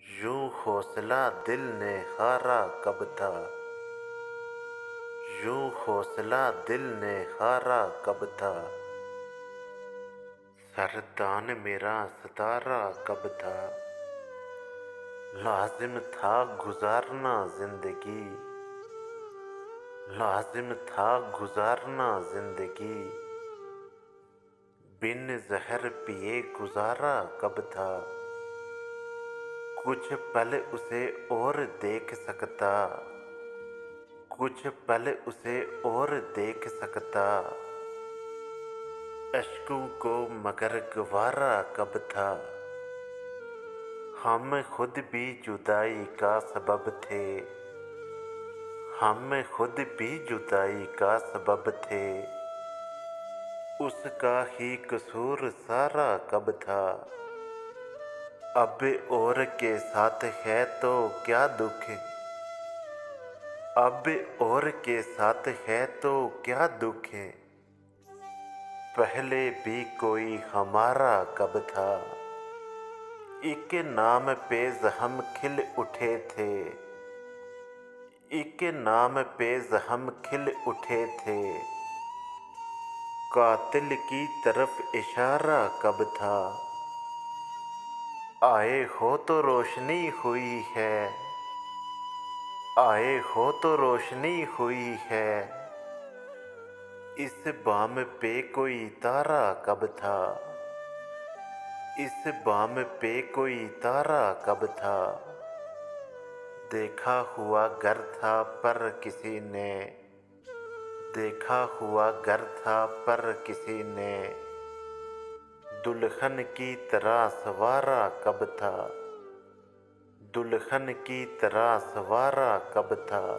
यूं हौसला दिल ने हारा कब था। यूं हौसला दिल ने हारा कब था। सरदान मेरा सितारा कब था। लाजिम था गुजारना जिंदगी। लाजिम था गुजारना जिंदगी। बिन जहर पिए गुजारा कब था। कुछ पल उसे और देख सकता। कुछ पल उसे और देख सकता। अश्कों को मगर गवारा कब था। हम खुद भी जुदाई का सबब थे। हम खुद भी जुदाई का सबब थे। उसका ही कसूर सारा कब था। अब और के साथ है तो क्या दुख। अब और के साथ है तो क्या दुख है। पहले भी कोई हमारा कब था। एक नाम पे जहम खिल उठे थे। एक नाम पे जहम खिल उठे थे। कातिल की तरफ इशारा कब था। आए हो तो रोशनी हुई है। आए हो तो रोशनी हुई है। इस बाम पे कोई तारा कब था। इस बाम पे कोई तारा कब था। देखा हुआ घर था पर किसी ने। देखा हुआ घर था पर किसी ने। दुल्हन की तरह सवारा कब था। दुल्हन की तरह सवारा कब था।